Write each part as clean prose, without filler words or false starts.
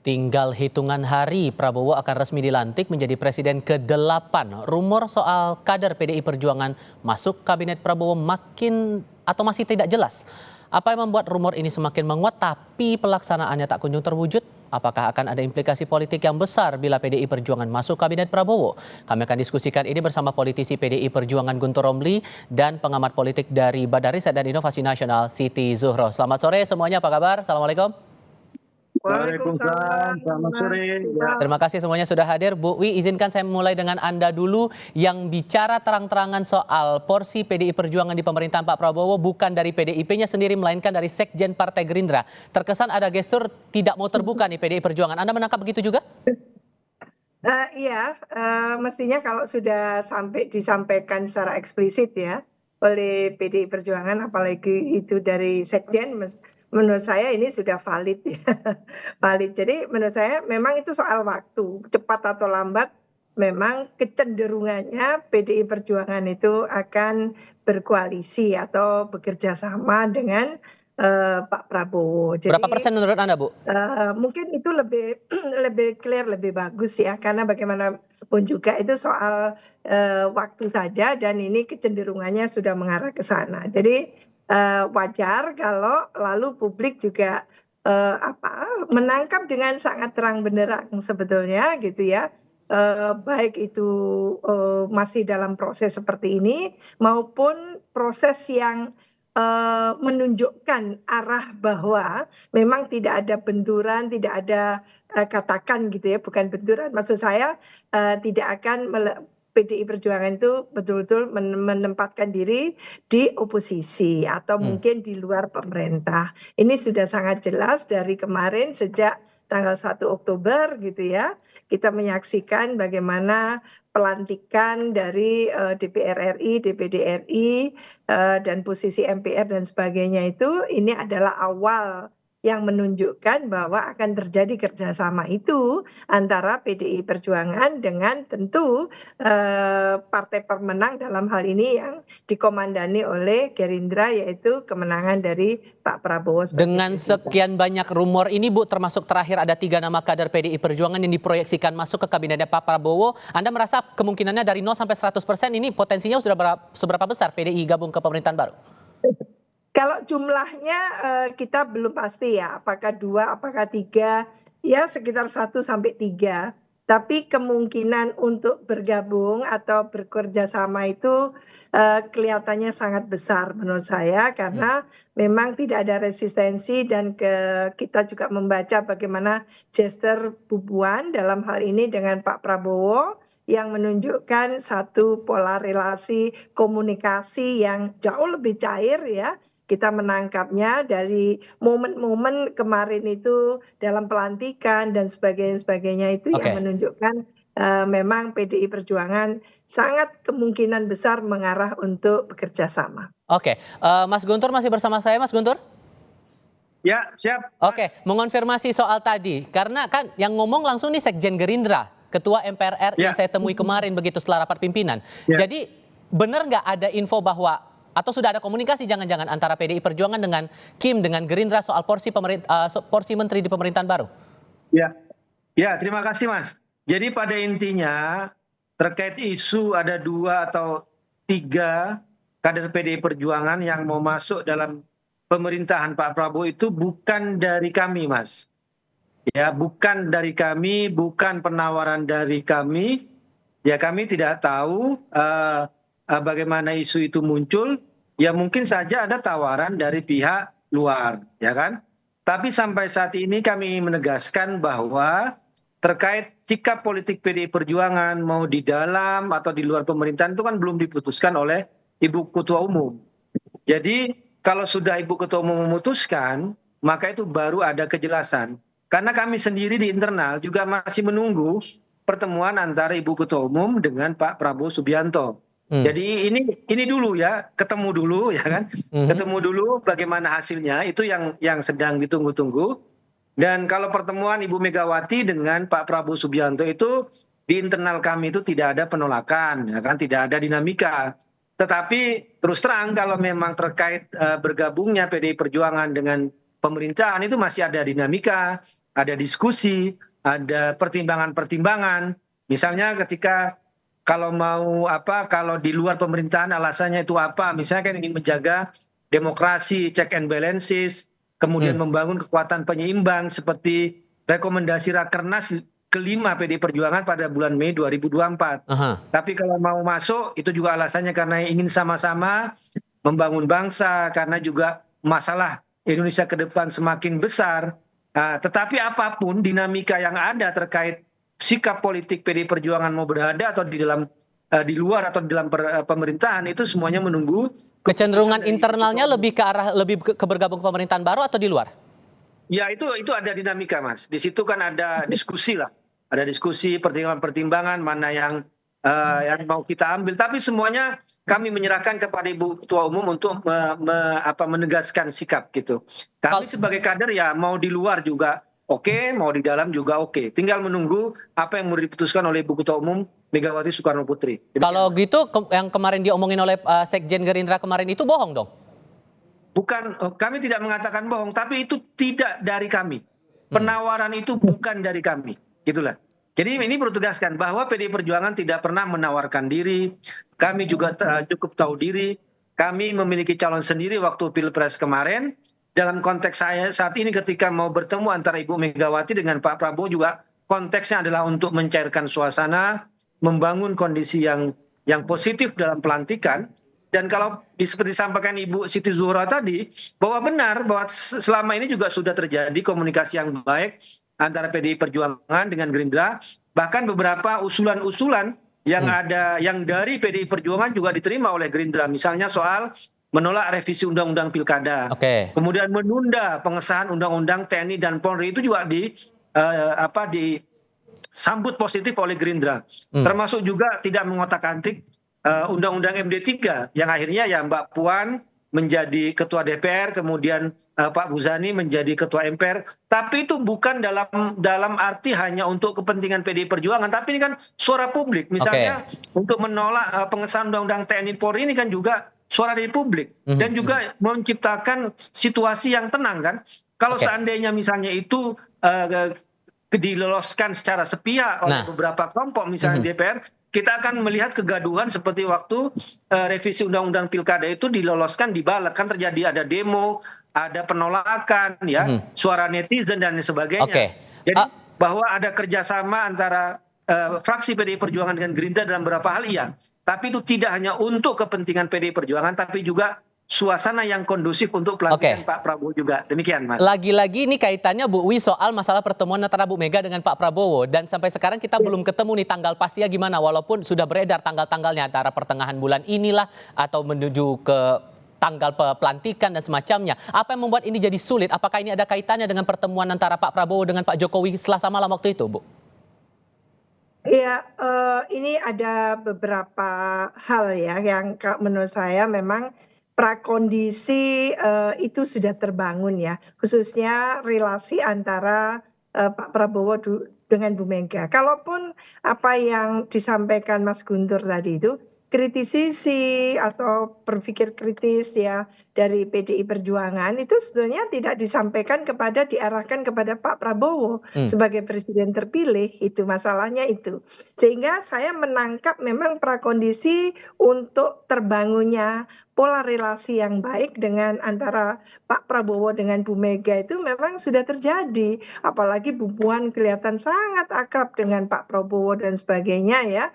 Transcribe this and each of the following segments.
Tinggal hitungan hari, Prabowo akan resmi dilantik menjadi presiden ke-8. Rumor soal kader PDI Perjuangan masuk kabinet Prabowo makin atau masih tidak jelas. Apa yang membuat rumor ini semakin menguat tapi pelaksanaannya tak kunjung terwujud? Apakah akan ada implikasi politik yang besar bila PDI Perjuangan masuk kabinet Prabowo? Kami akan diskusikan ini bersama politisi PDI Perjuangan Guntur Romli dan pengamat politik dari Badan Riset dan Inovasi Nasional Siti Zuhro. Selamat sore semuanya, apa kabar? Assalamualaikum. Waalaikumsalam, selamat sore. Terima kasih semuanya sudah hadir. Bu Wi, izinkan saya mulai dengan Anda dulu yang bicara terang-terangan soal porsi PDI Perjuangan di pemerintahan Pak Prabowo bukan dari PDIP-nya sendiri, melainkan dari Sekjen Partai Gerindra. Terkesan ada gestur tidak mau terbuka nih PDI Perjuangan. Anda menangkap begitu juga? Iya, mestinya kalau sudah sampai disampaikan secara eksplisit ya oleh PDI Perjuangan, apalagi itu dari Sekjen, menurut saya ini sudah valid ya. Valid. Jadi menurut saya memang itu soal waktu, cepat atau lambat memang kecenderungannya PDI Perjuangan itu akan berkoalisi atau bekerja sama dengan Pak Prabowo. Berapa persen menurut Anda, Bu? Mungkin itu lebih lebih clear, lebih bagus ya, karena bagaimanapun juga itu soal waktu saja dan ini kecenderungannya sudah mengarah ke sana. Jadi wajar kalau lalu publik juga menangkap dengan sangat terang benderang sebetulnya gitu ya. Baik itu masih dalam proses seperti ini maupun proses yang menunjukkan arah bahwa memang tidak ada benturan, tidak ada katakan gitu ya, bukan benturan. Maksud saya tidak akan PDI Perjuangan itu betul-betul menempatkan diri di oposisi atau mungkin di luar pemerintah. Ini sudah sangat jelas dari kemarin sejak tanggal 1 Oktober gitu ya. Kita menyaksikan bagaimana pelantikan dari DPR RI, DPD RI, dan posisi MPR dan sebagainya itu ini adalah awal yang menunjukkan bahwa akan terjadi kerjasama itu antara PDI Perjuangan dengan tentu partai pemenang dalam hal ini yang dikomandani oleh Gerindra, yaitu kemenangan dari Pak Prabowo. Dengan sekian banyak rumor ini, Bu, termasuk terakhir ada 3 nama kader PDI Perjuangan yang diproyeksikan masuk ke kabinetnya Pak Prabowo, Anda merasa kemungkinannya dari 0 sampai 100% ini potensinya sudah seberapa besar PDI gabung ke pemerintahan baru? Kalau jumlahnya kita belum pasti ya, apakah 2, apakah 3, ya sekitar 1 sampai 3. Tapi kemungkinan untuk bergabung atau bekerja sama itu kelihatannya sangat besar menurut saya, karena memang tidak ada resistensi dan kita juga membaca bagaimana gestur Bu Puan dalam hal ini dengan Pak Prabowo yang menunjukkan satu pola relasi komunikasi yang jauh lebih cair ya. Kita menangkapnya dari momen-momen kemarin itu dalam pelantikan dan sebagainya itu yang menunjukkan memang PDI Perjuangan sangat kemungkinan besar mengarah untuk bekerja sama. Oke, Mas Guntur masih bersama saya, Mas Guntur? Ya, siap. Oke, mengonfirmasi soal tadi, karena kan yang ngomong langsung nih Sekjen Gerindra, Ketua MPR RI yang saya temui kemarin begitu setelah rapat pimpinan. Jadi benar nggak ada info bahwa atau sudah ada komunikasi jangan-jangan antara PDI Perjuangan dengan Kim, dengan Gerindra soal porsi menteri di pemerintahan baru? Ya, terima kasih Mas. Jadi pada intinya terkait isu ada 2 atau 3 kader PDI Perjuangan yang mau masuk dalam pemerintahan Pak Prabowo itu bukan dari kami, Mas. Ya, bukan dari kami, bukan penawaran dari kami. Ya, kami tidak tahu bagaimana isu itu muncul. Ya mungkin saja ada tawaran dari pihak luar, ya kan? Tapi sampai saat ini kami menegaskan bahwa terkait sikap politik PDI Perjuangan mau di dalam atau di luar pemerintahan itu kan belum diputuskan oleh Ibu Ketua Umum. Jadi kalau sudah Ibu Ketua Umum memutuskan, maka itu baru ada kejelasan. Karena kami sendiri di internal juga masih menunggu pertemuan antara Ibu Ketua Umum dengan Pak Prabowo Subianto. Jadi ini dulu ya, ketemu dulu ya kan, ketemu dulu bagaimana hasilnya, itu yang sedang ditunggu-tunggu. Dan kalau pertemuan Ibu Megawati dengan Pak Prabowo Subianto itu di internal kami itu tidak ada penolakan, ya kan, tidak ada dinamika. Tetapi terus terang kalau memang terkait bergabungnya PDI Perjuangan dengan pemerintahan itu masih ada dinamika, ada diskusi, ada pertimbangan-pertimbangan. Misalnya ketika kalau kalau di luar pemerintahan alasannya itu apa? Misalnya kan ingin menjaga demokrasi, check and balances, kemudian membangun kekuatan penyeimbang seperti rekomendasi Rakernas kelima PDI Perjuangan pada bulan Mei 2024. Tapi kalau mau masuk itu juga alasannya karena ingin sama-sama membangun bangsa, karena juga masalah Indonesia ke depan semakin besar. Tetapi apapun dinamika yang ada terkait sikap politik PDI Perjuangan mau berada atau di luar atau di dalam pemerintahan, itu semuanya menunggu kecenderungan internalnya lebih ke bergabung ke pemerintahan baru atau di luar? Ya itu ada dinamika, Mas. Di situ kan ada diskusi lah, ada diskusi pertimbangan-pertimbangan mana yang mau kita ambil. Tapi semuanya kami menyerahkan kepada Ibu Ketua Umum untuk menegaskan sikap gitu. Kami sebagai kader ya mau di luar juga oke, mau di dalam juga oke. Tinggal menunggu apa yang mau diputuskan oleh Ibu Ketua Umum Megawati Soekarno Putri. Kalau gitu yang kemarin diomongin oleh Sekjen Gerindra kemarin itu bohong dong? Bukan, kami tidak mengatakan bohong, tapi itu tidak dari kami. Penawaran itu bukan dari kami, gitulah. Jadi ini perlu tegaskan bahwa PDI Perjuangan tidak pernah menawarkan diri. Kami juga cukup tahu diri. Kami memiliki calon sendiri waktu Pilpres kemarin. Dalam konteks saya saat ini ketika mau bertemu antara Ibu Megawati dengan Pak Prabowo juga konteksnya adalah untuk mencairkan suasana, membangun kondisi yang positif dalam pelantikan. Dan kalau seperti disampaikan Ibu Siti Zuhro tadi, bahwa benar bahwa selama ini juga sudah terjadi komunikasi yang baik antara PDI Perjuangan dengan Gerindra, bahkan beberapa usulan-usulan yang ada yang dari PDI Perjuangan juga diterima oleh Gerindra, misalnya soal menolak revisi Undang-Undang Pilkada, kemudian menunda pengesahan Undang-Undang TNI dan Polri, itu juga disambut positif oleh Gerindra, termasuk juga tidak mengotak-atik Undang-Undang MD3 yang akhirnya ya Mbak Puan menjadi ketua DPR, kemudian Pak Muzani menjadi ketua MPR. Tapi itu bukan dalam arti hanya untuk kepentingan PDI Perjuangan, tapi ini kan suara publik. Misalnya untuk menolak pengesahan Undang-Undang TNI Polri ini kan juga suara dari publik dan juga menciptakan situasi yang tenang kan. Kalau seandainya misalnya itu diloloskan secara sepihak oleh beberapa kelompok misalnya DPR, kita akan melihat kegaduhan seperti waktu revisi Undang-Undang Pilkada itu diloloskan di balik, kan terjadi ada demo, ada penolakan, ya, suara netizen dan sebagainya. Jadi bahwa ada kerjasama antara fraksi PDI Perjuangan dengan Gerindra dalam beberapa hal, iya. Tapi itu tidak hanya untuk kepentingan PDI Perjuangan, tapi juga suasana yang kondusif untuk pelantikan Pak Prabowo juga. Demikian, Mas. Lagi-lagi ini kaitannya Bu Wi soal masalah pertemuan antara Bu Mega dengan Pak Prabowo. Dan sampai sekarang kita belum ketemu nih tanggal pastinya gimana. Walaupun sudah beredar tanggal-tanggalnya antara pertengahan bulan inilah atau menuju ke tanggal pelantikan dan semacamnya. Apa yang membuat ini jadi sulit? Apakah ini ada kaitannya dengan pertemuan antara Pak Prabowo dengan Pak Jokowi Selasa malam waktu itu, Bu? Iya, ini ada beberapa hal ya yang menurut saya memang prakondisi itu sudah terbangun ya, khususnya relasi antara Pak Prabowo dengan Bu Mega. Kalaupun apa yang disampaikan Mas Guntur tadi itu kritisisi atau berpikir kritis ya dari PDI Perjuangan itu sebetulnya tidak disampaikan diarahkan kepada Pak Prabowo sebagai presiden terpilih, itu masalahnya itu. Sehingga saya menangkap memang prakondisi untuk terbangunnya pola relasi yang baik dengan antara Pak Prabowo dengan Bu Mega itu memang sudah terjadi. Apalagi Bu Puan kelihatan sangat akrab dengan Pak Prabowo dan sebagainya ya.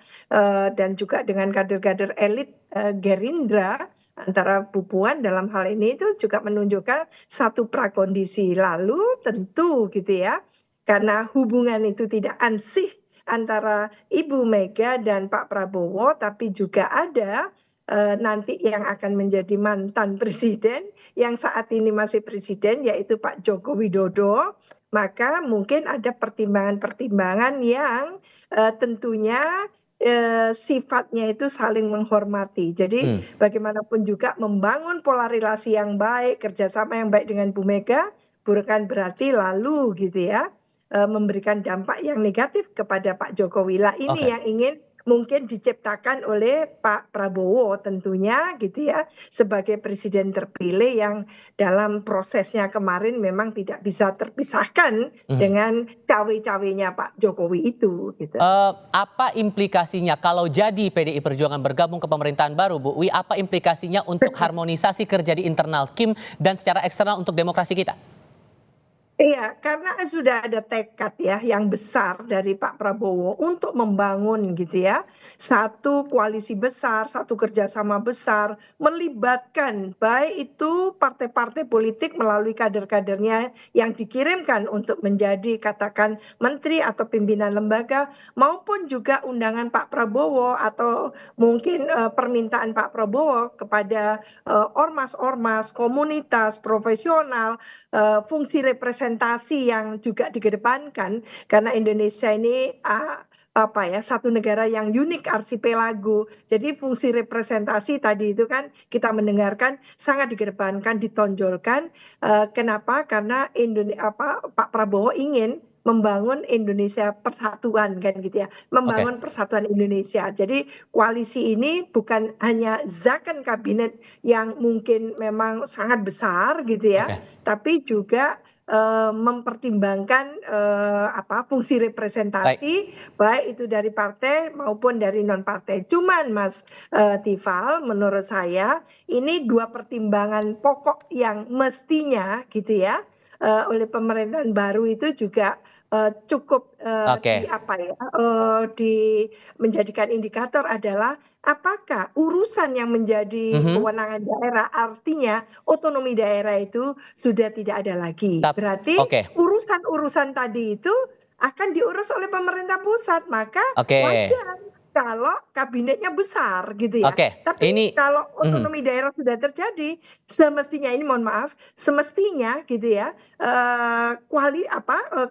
Dan juga dengan kader-kader elit Gerindra, antara Bu Puan dalam hal ini itu juga menunjukkan satu prakondisi. Lalu tentu gitu ya, karena hubungan itu tidak ansih antara Ibu Mega dan Pak Prabowo, tapi juga ada nanti yang akan menjadi mantan presiden yang saat ini masih presiden, yaitu Pak Joko Widodo, maka mungkin ada pertimbangan-pertimbangan yang tentunya sifatnya itu saling menghormati. Jadi bagaimanapun juga membangun pola relasi yang baik, kerjasama yang baik dengan Bu Mega bukan berarti lalu gitu ya memberikan dampak yang negatif kepada Pak Jokowi. Lah ini yang ingin mungkin diciptakan oleh Pak Prabowo tentunya gitu ya, sebagai presiden terpilih yang dalam prosesnya kemarin memang tidak bisa terpisahkan Mhm. dengan cawe-cawenya Pak Jokowi itu gitu. Apa implikasinya kalau jadi PDI Perjuangan bergabung ke pemerintahan baru, Bu Wi, apa implikasinya untuk harmonisasi kerja di internal Kim dan secara eksternal untuk demokrasi kita? Iya, karena sudah ada tekad ya yang besar dari Pak Prabowo untuk membangun gitu ya, satu koalisi besar, satu kerjasama besar, melibatkan baik itu partai-partai politik melalui kader-kadernya yang dikirimkan untuk menjadi katakan menteri atau pimpinan lembaga, maupun juga undangan Pak Prabowo atau mungkin permintaan Pak Prabowo kepada ormas-ormas, komunitas, profesional, fungsi representasi yang juga dikedepankan karena Indonesia ini apa ya, satu negara yang unik arsipelago. Jadi fungsi representasi tadi itu kan kita mendengarkan sangat dikedepankan, ditonjolkan. Kenapa? Karena Pak Prabowo ingin membangun Indonesia persatuan kan gitu ya, Oke, membangun persatuan Indonesia. Jadi koalisi ini bukan hanya zakon kabinet yang mungkin memang sangat besar gitu ya, oke, tapi juga mempertimbangkan fungsi baik. representasi baik itu dari partai maupun dari non partai. Cuman Mas Tifal, menurut saya ini dua pertimbangan pokok yang mestinya gitu ya oleh pemerintahan baru itu juga cukup Oke, menjadikan indikator adalah apakah urusan yang menjadi mhm. kewenangan daerah artinya otonomi daerah itu sudah tidak ada lagi. Berarti Oke, urusan-urusan tadi itu akan diurus oleh pemerintah pusat, maka oke, wajar kalau kabinetnya besar gitu ya. oke. Tapi Ini, kalau mhm, otonomi daerah sudah terjadi, semestinya ini mohon maaf, semestinya gitu ya,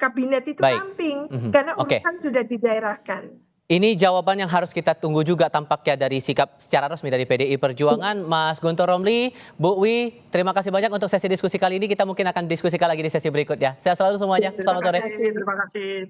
kabinet itu baik, ramping mhm, karena oke. urusan sudah didaerahkan. Ini jawaban yang harus kita tunggu juga tampaknya dari sikap secara resmi dari PDI Perjuangan. Mas Guntur Romli, Bu Wi, terima kasih banyak untuk sesi diskusi kali ini. Kita mungkin akan diskusikan lagi di sesi berikutnya. Sehat selalu semuanya. Terima Selamat sore. kasih, terima kasih.